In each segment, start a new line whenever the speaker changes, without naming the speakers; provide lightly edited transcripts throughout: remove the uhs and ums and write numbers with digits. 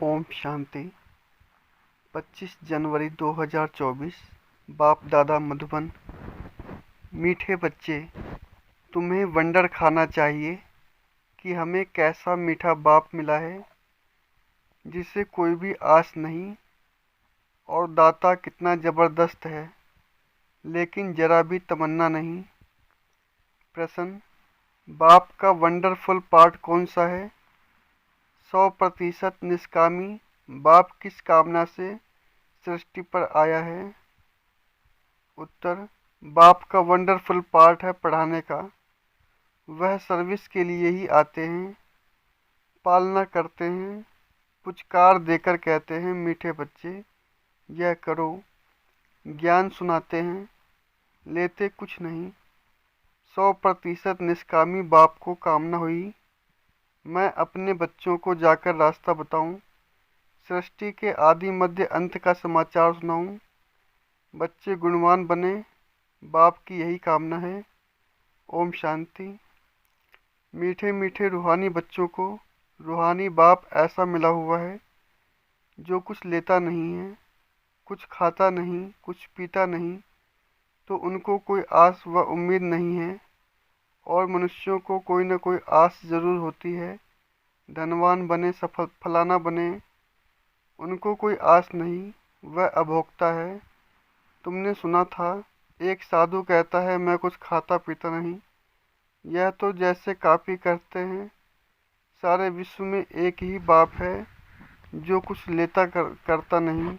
ओम शांति। 25 जनवरी 2024। बाप दादा मधुबन। मीठे बच्चे, तुम्हें वंडर खाना चाहिए कि हमें कैसा मीठा बाप मिला है जिसे कोई भी आस नहीं, और दाता कितना ज़बरदस्त है लेकिन जरा भी तमन्ना नहीं। प्रश्न: बाप का वंडरफुल पार्ट कौन सा है? 100% निष्कामी बाप किस कामना से सृष्टि पर आया है? उत्तर: बाप का वंडरफुल पार्ट है पढ़ाने का। वह सर्विस के लिए ही आते हैं, पालना करते हैं, पुचकार देकर कहते हैं मीठे बच्चे यह करो, ज्ञान सुनाते हैं, लेते कुछ नहीं। 100% निष्कामी बाप को कामना हुई मैं अपने बच्चों को जाकर रास्ता बताऊं, सृष्टि के आदि मध्य अंत का समाचार सुनाऊं, बच्चे गुणवान बने, बाप की यही कामना है। ओम शांति। मीठे मीठे रूहानी बच्चों को रूहानी बाप ऐसा मिला हुआ है जो कुछ लेता नहीं है, कुछ खाता नहीं, कुछ पीता नहीं, तो उनको कोई आस व उम्मीद नहीं है। और मनुष्यों को कोई न कोई आस जरूर होती है, धनवान बने, सफल फलाना बने। उनको कोई आस नहीं, वह अभोक्ता है। तुमने सुना था एक साधु कहता है मैं कुछ खाता पीता नहीं। यह तो जैसे कॉपी करते हैं। सारे विश्व में एक ही बाप है जो कुछ लेता करता नहीं।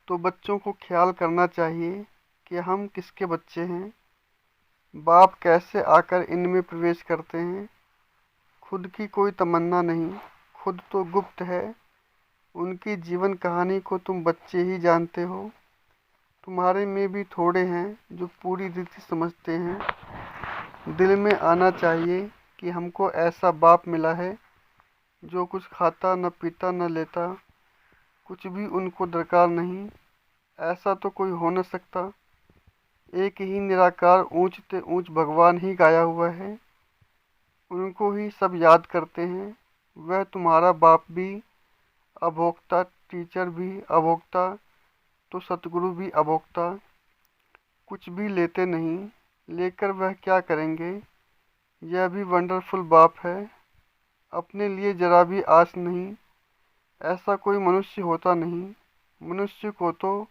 तो बच्चों को ख्याल करना चाहिए कि हम किसके बच्चे हैं, बाप कैसे आकर इनमें प्रवेश करते हैं। खुद की कोई तमन्ना नहीं, खुद तो गुप्त है। उनकी जीवन कहानी को तुम बच्चे ही जानते हो। तुम्हारे में भी थोड़े हैं जो पूरी रीति समझते हैं। दिल में आना चाहिए कि हमको ऐसा बाप मिला है जो कुछ खाता न पीता न लेता, कुछ भी उनको दरकार नहीं। ऐसा तो कोई हो न सकता। एक ही निराकार ऊंच ते ऊंच भगवान ही गाया हुआ है, उनको ही सब याद करते हैं। वह तुम्हारा बाप भी अभोक्ता, टीचर भी अभोक्ता, तो सतगुरु भी अभोक्ता। कुछ भी लेते नहीं, लेकर वह क्या करेंगे? यह भी वंडरफुल बाप है। अपने लिए जरा भी आस नहीं। ऐसा कोई मनुष्य होता नहीं। मनुष्य को तो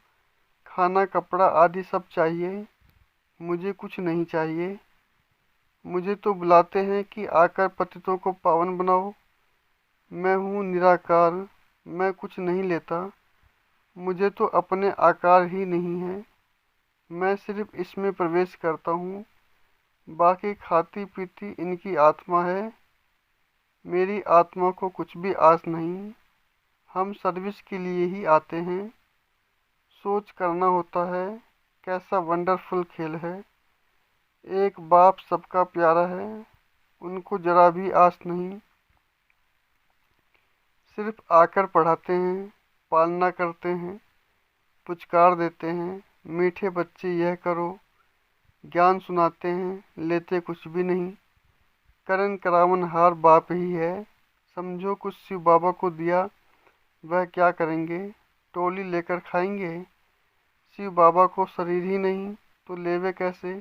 खाना कपड़ा आदि सब चाहिए, मुझे कुछ नहीं चाहिए। मुझे तो बुलाते हैं कि आकर पतितों को पावन बनाओ। मैं हूँ निराकार, मैं कुछ नहीं लेता। मुझे तो अपने आकार ही नहीं है। मैं सिर्फ इसमें प्रवेश करता हूँ, बाकी खाती पीती इनकी आत्मा है। मेरी आत्मा को कुछ भी आस नहीं। हम सर्विस के लिए ही आते हैं। सोच करना होता है कैसा वंडरफुल खेल है। एक बाप सबका प्यारा है, उनको जरा भी आस नहीं। सिर्फ आकर पढ़ाते हैं, पालना करते हैं, पुचकार देते हैं मीठे बच्चे यह करो, ज्ञान सुनाते हैं, लेते कुछ भी नहीं। करन करावनहार बाप ही है। समझो कुछ शिव बाबा को दिया, वह क्या करेंगे? टोली लेकर खाएंगे। शिव बाबा को शरीर ही नहीं तो लेवे कैसे?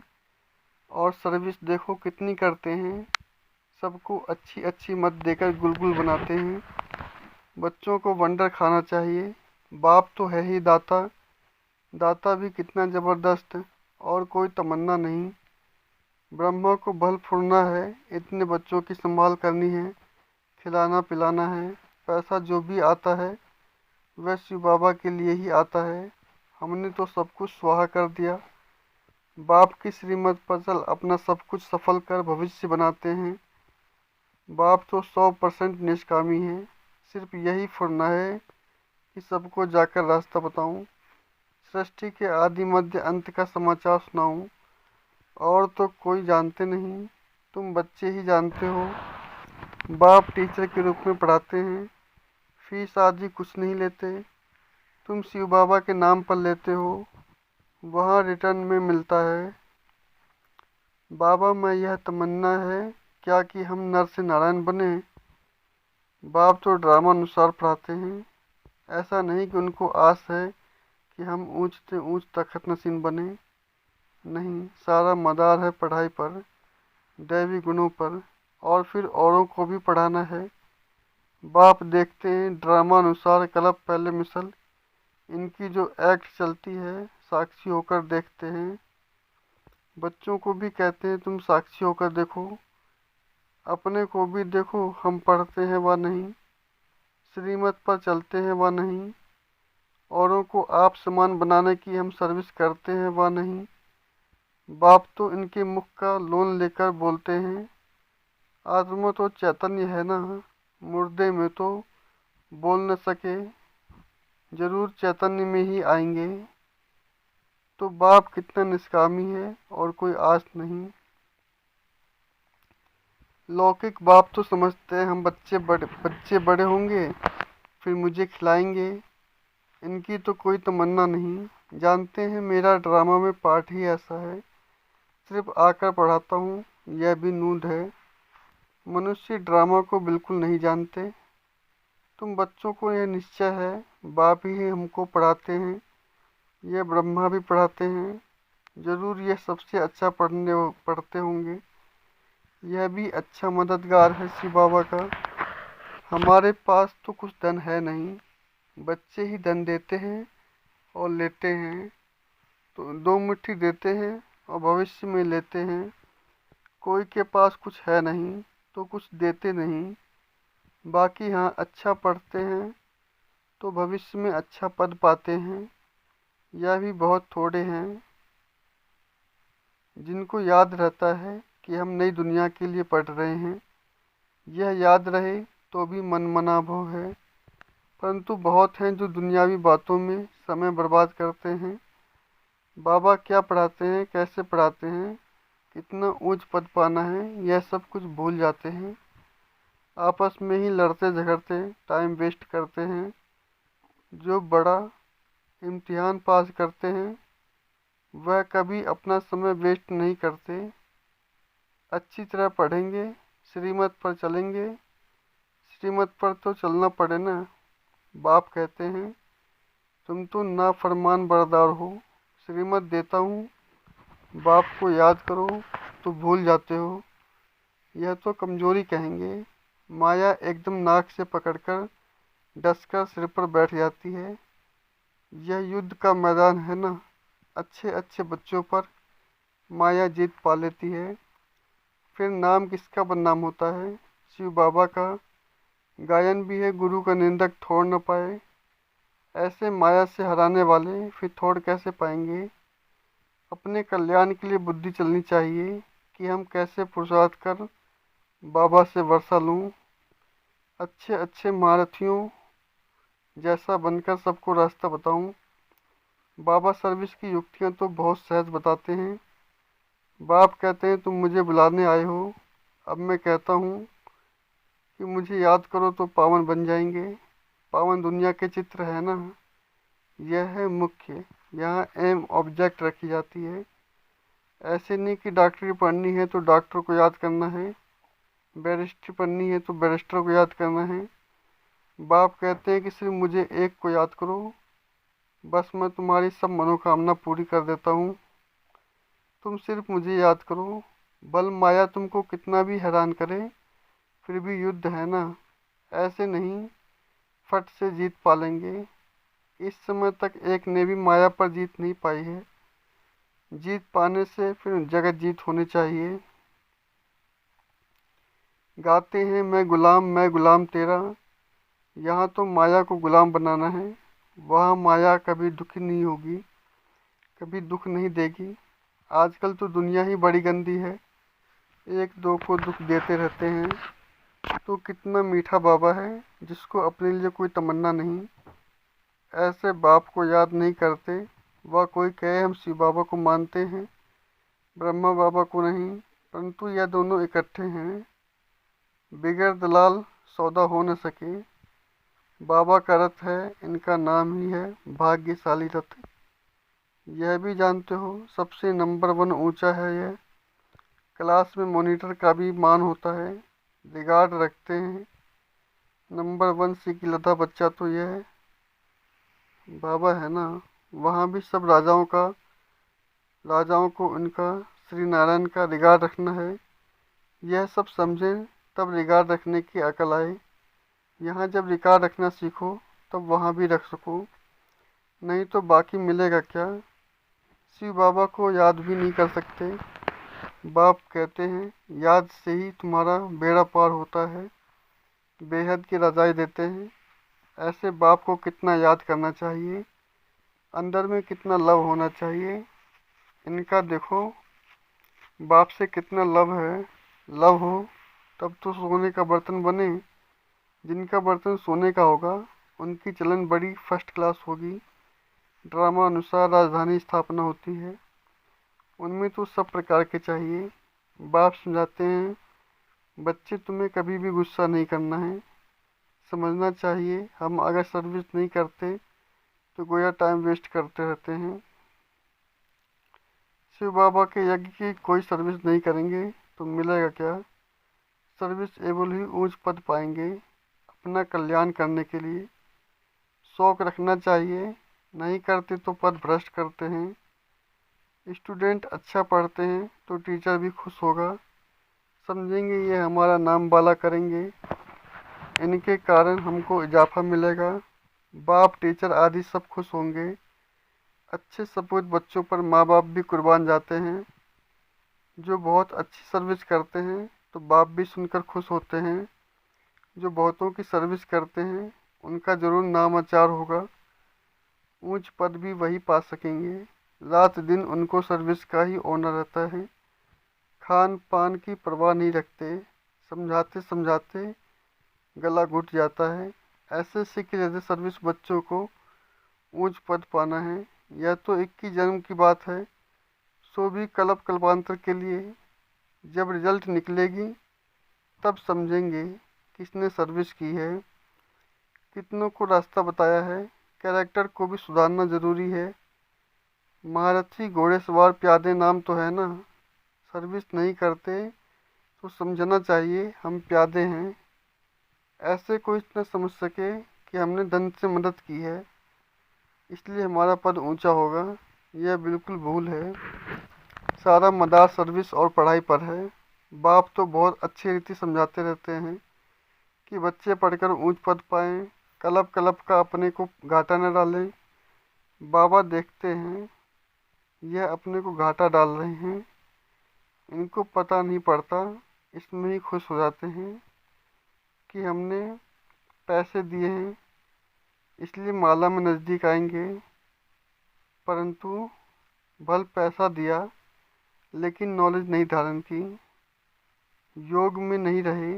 और सर्विस देखो कितनी करते हैं। सबको अच्छी अच्छी मत देकर गुलगुल बनाते हैं। बच्चों को वंडर खाना चाहिए। बाप तो है ही दाता, दाता भी कितना ज़बरदस्त, और कोई तमन्ना नहीं। ब्रह्मा को बल फुरना है, इतने बच्चों की संभाल करनी है, खिलाना पिलाना है। पैसा जो भी आता है वह शिव बाबा के लिए ही आता है। हमने तो सब कुछ स्वाहा कर दिया। बाप की श्रीमत पर चल अपना सब कुछ सफल कर भविष्य बनाते हैं। बाप तो 100% निष्कामी है। सिर्फ यही फुरना है कि सबको जाकर रास्ता बताऊं, सृष्टि के आदि मध्य अंत का समाचार सुनाऊं। और तो कोई जानते नहीं, तुम बच्चे ही जानते हो। बाप टीचर के रूप में पढ़ाते हैं, फीस आदि कुछ नहीं लेते। तुम शिव बाबा के नाम पर लेते हो, वहाँ रिटर्न में मिलता है। बाबा मैं यह तमन्ना है क्या कि हम नर से नारायण बने। बाप तो ड्रामा अनुसार पढ़ाते हैं। ऐसा नहीं कि उनको आस है कि हम ऊंच से ऊंच तखत नशीन बने। नहीं, सारा मदार है पढ़ाई पर, दैवी गुणों पर, और फिर औरों को भी पढ़ाना है। बाप देखते हैं ड्रामा अनुसार कलब पहले मिसल, इनकी जो एक्ट चलती है साक्षी होकर देखते हैं। बच्चों को भी कहते हैं तुम साक्षी होकर देखो, अपने को भी देखो हम पढ़ते हैं व नहीं, श्रीमत पर चलते हैं व नहीं, औरों को आप समान बनाने की हम सर्विस करते हैं व नहीं। बाप तो इनके मुख का लोन लेकर बोलते हैं, आत्मा तो चैतन्य है ना, मुर्दे में तो बोल न सके, जरूर चैतन्य में ही आएंगे। तो बाप कितना निष्कामी है और कोई आस नहीं। लौकिक बाप तो समझते हैं हम बच्चे बड़े होंगे फिर मुझे खिलाएंगे। इनकी तो कोई तमन्ना नहीं, जानते हैं मेरा ड्रामा में पार्ट ही ऐसा है, सिर्फ आकर पढ़ाता हूँ, यह भी नूड है। मनुष्य ड्रामा को बिल्कुल नहीं जानते। तुम बच्चों को यह निश्चय है बाप ही हमको पढ़ाते हैं, यह ब्रह्मा भी पढ़ाते हैं, जरूर यह सबसे अच्छा पढ़ते होंगे। यह भी अच्छा मददगार है शिव बाबा का। हमारे पास तो कुछ धन है नहीं, बच्चे ही धन देते हैं और लेते हैं, तो दो मुट्ठी देते हैं और भविष्य में लेते हैं। कोई के पास कुछ है नहीं तो कुछ देते नहीं। बाकी हाँ, अच्छा पढ़ते हैं तो भविष्य में अच्छा पद पाते हैं। यह भी बहुत थोड़े हैं जिनको याद रहता है कि हम नई दुनिया के लिए पढ़ रहे हैं। यह याद रहे तो भी मनमना भव है, परंतु बहुत हैं जो दुनियावी बातों में समय बर्बाद करते हैं। बाबा क्या पढ़ाते हैं, कैसे पढ़ाते हैं, कितना ऊंच पद पाना है, यह सब कुछ भूल जाते हैं। आपस में ही लड़ते झगड़ते टाइम वेस्ट करते हैं। जो बड़ा इम्तिहान पास करते हैं वह कभी अपना समय वेस्ट नहीं करते। अच्छी तरह पढ़ेंगे, श्रीमत पर चलेंगे। श्रीमत पर तो चलना पड़े ना। बाप कहते हैं तुम तो नाफरमान बरदार हो, श्रीमत देता हूँ, बाप को याद करो तो भूल जाते हो। यह तो कमजोरी कहेंगे। माया एकदम नाक से पकड़कर डसकर सिर पर बैठ जाती है। यह युद्ध का मैदान है ना, अच्छे अच्छे बच्चों पर माया जीत पा लेती है। फिर नाम किसका बदनाम होता है, शिव बाबा का। गायन भी है गुरु का निंदक छोड़ न पाए। ऐसे माया से हराने वाले फिर छोड़ कैसे पाएंगे। अपने कल्याण के लिए बुद्धि चलनी चाहिए कि हम कैसे पुरुषार्थ कर बाबा से वर्षा लूँ। अच्छे अच्छे महारथियों जैसा बनकर सबको रास्ता बताऊं। बाबा सर्विस की युक्तियां तो बहुत सहज बताते हैं। बाप कहते हैं तुम मुझे बुलाने आए हो, अब मैं कहता हूँ कि मुझे याद करो तो पावन बन जाएंगे। पावन दुनिया के चित्र है ना, यह है मुख्य। यहाँ एम ऑब्जेक्ट रखी जाती है। ऐसे नहीं कि डॉक्टरी पढ़नी है तो डॉक्टर को याद करना है, बैरिस्ट्री पढ़नी है तो बैरिस्टर को याद करना है। बाप कहते हैं कि सिर्फ मुझे एक को याद करो, बस मैं तुम्हारी सब मनोकामना पूरी कर देता हूँ। तुम सिर्फ मुझे याद करो। बल माया तुमको कितना भी हैरान करे फिर भी युद्ध है ना, ऐसे नहीं फट से जीत पालेंगे। इस समय तक एक ने भी माया पर जीत नहीं पाई है। जीत पाने से फिर जगत जीत होनी चाहिए। गाते हैं मैं गुलाम तेरा। यहाँ तो माया को गुलाम बनाना है, वहाँ माया कभी दुखी नहीं होगी, कभी दुख नहीं देगी। आजकल तो दुनिया ही बड़ी गंदी है, एक दो को दुख देते रहते हैं। तो कितना मीठा बाबा है जिसको अपने लिए कोई तमन्ना नहीं। ऐसे बाप को याद नहीं करते। वह कोई कहे हम शिव बाबा को मानते हैं, ब्रह्मा बाबा को नहीं, परंतु यह दोनों इकट्ठे हैं। बिगैर दलाल सौदा हो न सके। बाबा का रथ है, इनका नाम ही है भाग्यशाली रथ। यह भी जानते हो सबसे नंबर 1 ऊंचा है यह। क्लास में मॉनिटर का भी मान होता है, रिगार्ड रखते हैं। नंबर 1 सीखीलता बच्चा तो यह है, बाबा है ना, वहाँ भी सब राजाओं को उनका श्री नारायण का रिगार्ड रखना है। यह सब समझें तब रिगार्ड रखने की अकल आए। यहाँ जब रिगार्ड रखना सीखो तब वहाँ भी रख सको, नहीं तो बाकी मिलेगा क्या। शिव बाबा को याद भी नहीं कर सकते। बाप कहते हैं याद से ही तुम्हारा बेड़ा पार होता है, बेहद की रज़ाई देते हैं। ऐसे बाप को कितना याद करना चाहिए, अंदर में कितना लव होना चाहिए। इनका देखो बाप से कितना लव है। लव हो तब तो सोने का बर्तन बने। जिनका बर्तन सोने का होगा उनकी चलन बड़ी फर्स्ट क्लास होगी। ड्रामा अनुसार राजधानी स्थापना होती है, उनमें तो सब प्रकार के चाहिए। बाप समझाते हैं बच्चे तुम्हें कभी भी गुस्सा नहीं करना है। समझना चाहिए हम अगर सर्विस नहीं करते तो गोया टाइम वेस्ट करते रहते हैं। शिव बाबा के यज्ञ की कोई सर्विस नहीं करेंगे तो मिलेगा क्या। सर्विस एबल ही ऊंच पद पाएंगे। अपना कल्याण करने के लिए शौक रखना चाहिए, नहीं करते तो पद भ्रष्ट करते हैं। स्टूडेंट अच्छा पढ़ते हैं तो टीचर भी खुश होगा, समझेंगे ये हमारा नाम बाला करेंगे, इनके कारण हमको इजाफा मिलेगा। बाप टीचर आदि सब खुश होंगे। अच्छे सपूत बच्चों पर माँ बाप भी कुर्बान जाते हैं। जो बहुत अच्छी सर्विस करते हैं तो बाप भी सुनकर खुश होते हैं। जो बहुतों की सर्विस करते हैं उनका जरूर नामाचार होगा, ऊंच पद भी वही पा सकेंगे। रात दिन उनको सर्विस का ही ऑनर रहता है। खान पान की परवाह नहीं रखते, समझाते समझाते गला घुट जाता है। ऐसे सीख जैसे सर्विस बच्चों को ऊंच पद पाना है। यह तो 21 जन्म की बात है, सो भी कल्प कल्पांतर के लिए। जब रिजल्ट निकलेगी तब समझेंगे किसने सर्विस की है, कितनों को रास्ता बताया है। कैरेक्टर को भी सुधारना ज़रूरी है। महारथी घोड़ेसवार प्यादे नाम तो है ना, सर्विस नहीं करते तो समझना चाहिए हम प्यादे हैं। ऐसे कोई न समझ सके कि हमने धन से मदद की है इसलिए हमारा पद ऊंचा होगा, यह बिल्कुल भूल है। सारा मदार सर्विस और पढ़ाई पर है। बाप तो बहुत अच्छी रीति समझाते रहते हैं कि बच्चे पढ़कर ऊंच पद पाएं, कलप कलप का अपने को घाटा न डालें। बाबा देखते हैं यह अपने को घाटा डाल रहे हैं, इनको पता नहीं पड़ता, इसमें ही खुश हो जाते हैं कि हमने पैसे दिए हैं इसलिए माला में नज़दीक आएंगे। परंतु भल पैसा दिया लेकिन नॉलेज नहीं धारण की, योग में नहीं रहे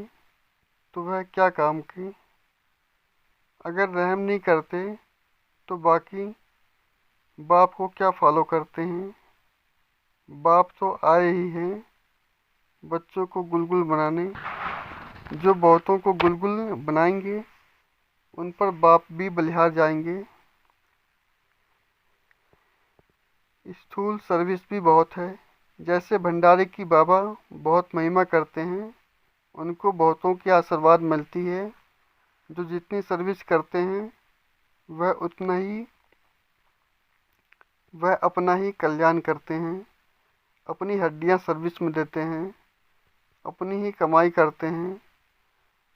तो वह क्या काम की। अगर रहम नहीं करते तो बाकी बाप को क्या फॉलो करते हैं। बाप तो आए ही हैं बच्चों को गुलगुल बनाने। जो बहुतों को गुलगुल बनाएंगे उन पर बाप भी बलिहार जाएंगे। स्थूल सर्विस भी बहुत है। जैसे भंडारे की बाबा बहुत महिमा करते हैं, उनको बहुतों की आशीर्वाद मिलती है। जो जितनी सर्विस करते हैं वह अपना ही कल्याण करते हैं। अपनी हड्डियां सर्विस में देते हैं, अपनी ही कमाई करते हैं।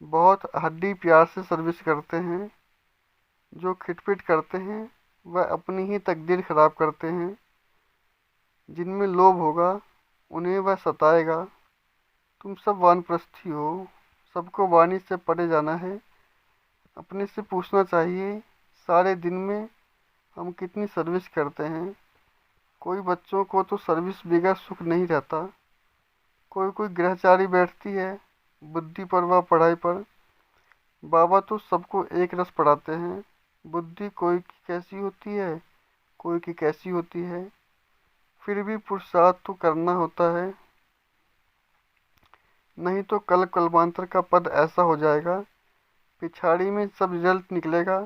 बहुत हड्डी प्यार से सर्विस करते हैं। जो खिटपिट करते हैं वह अपनी ही तकदीर खराब करते हैं। जिनमें लोभ होगा उन्हें वह सताएगा। तुम सब वानप्रस्थी हो, सबको वाणी से परे जाना है। अपने से पूछना चाहिए सारे दिन में हम कितनी सर्विस करते हैं। कोई बच्चों को तो सर्विस बगैर सुख नहीं रहता। कोई कोई ग्रहचारी बैठती है बुद्धि पर व पढ़ाई पर। बाबा तो सबको एक रस पढ़ाते हैं। बुद्धि कोई की कैसी होती है, कोई की कैसी होती है, फिर भी पुरुषार्थ तो करना होता है, नहीं तो कल कल्पांतर का पद ऐसा हो जाएगा। पिछाड़ी में सब रिजल्ट निकलेगा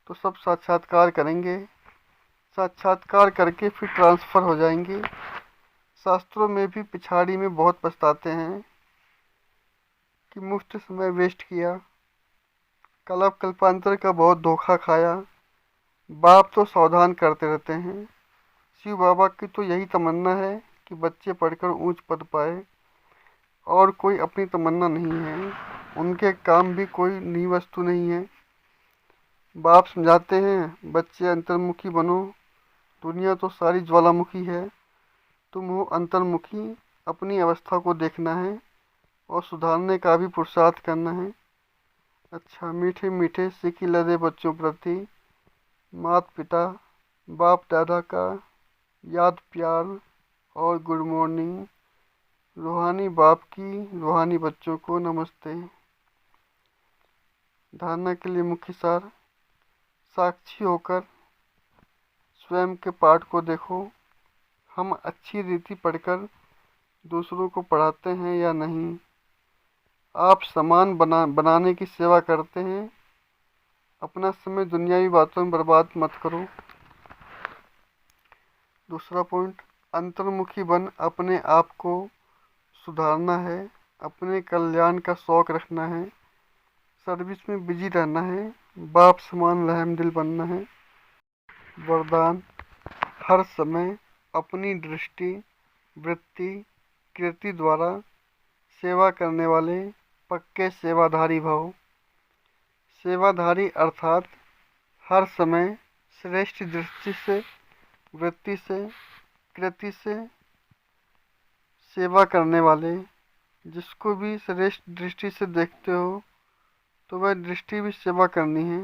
तो सब साक्षात्कार करेंगे, साक्षात्कार करके फिर ट्रांसफ़र हो जाएंगे। शास्त्रों में भी पिछाड़ी में बहुत पछताते हैं कि मुफ्त समय वेस्ट किया। कल्प कल्पांतर का बहुत धोखा खाया, बाप तो सावधान करते रहते हैं। शिव बाबा की तो यही तमन्ना है कि बच्चे पढ़कर ऊंच पद पाए, और कोई अपनी तमन्ना नहीं है। उनके काम भी कोई नई वस्तु नहीं है। बाप समझाते हैं, बच्चे अंतर्मुखी बनो, दुनिया तो सारी ज्वालामुखी है, तुम हो अंतर्मुखी, अपनी अवस्था को देखना है और सुधारने का भी पुरुषार्थ करना है। अच्छा, मीठे मीठे सिकी लदे बच्चों प्रति माता पिता बाप दादा का याद प्यार और गुड मॉर्निंग। रूहानी बाप की रूहानी बच्चों को नमस्ते। धारणा के लिए मुख्य सार, साक्षी होकर स्वयं के पाठ को देखो। हम अच्छी रीति पढ़कर दूसरों को पढ़ाते हैं या नहीं? आप सामान बनाने की सेवा करते हैं? अपना समय दुनियावी बातों में बर्बाद मत करो। दूसरा पॉइंट, अंतर्मुखी बन अपने आप को सुधारना है, अपने कल्याण का शौक रखना है, सर्विस में बिजी रहना है, बाप समान रहमदिल बनना है। वरदान, हर समय अपनी दृष्टि वृत्ति कृति द्वारा सेवा करने वाले पक्के सेवाधारी भव। सेवाधारी अर्थात हर समय श्रेष्ठ दृष्टि से वृत्ति से कृति से सेवा करने वाले। जिसको भी श्रेष्ठ दृष्टि से देखते हो तो वह दृष्टि भी सेवा करनी है।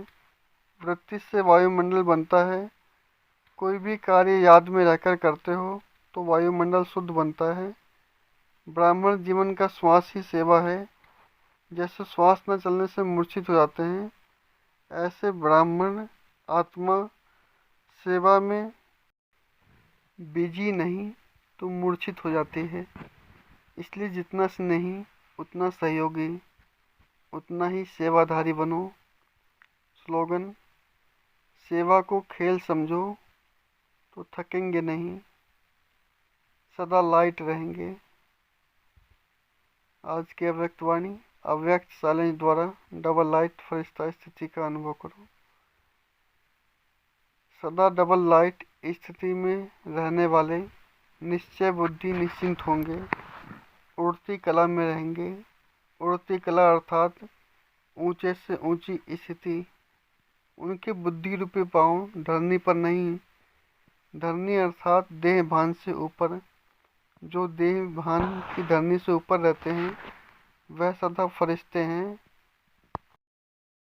वृत्ति से वायुमंडल बनता है। कोई भी कार्य याद में रहकर करते हो तो वायुमंडल शुद्ध बनता है। ब्राह्मण जीवन का श्वास ही सेवा है। जैसे श्वास न चलने से मूर्छित हो जाते हैं, ऐसे ब्राह्मण आत्मा सेवा में बिजी नहीं तो मूर्छित हो जाती है। इसलिए जितना स्नेही उतना सहयोगी, उतना ही सेवाधारी बनो। स्लोगन, सेवा को खेल समझो तो थकेंगे नहीं, सदा लाइट रहेंगे। आज की अव्यक्त वाणी, अव्यक्त साइलेंस द्वारा डबल लाइट फरिश्ता स्थिति का अनुभव करो। सदा डबल लाइट स्थिति में रहने वाले निश्चय बुद्धि निश्चिंत होंगे, उड़ती कला में रहेंगे। उड़ती कला अर्थात ऊंचे से ऊंची स्थिति। उनके बुद्धि रूपी पाँव धरनी पर नहीं, धरनी अर्थात देह भान से ऊपर। जो देह भान की धरनी से ऊपर रहते हैं वह सदा फरिश्ते हैं,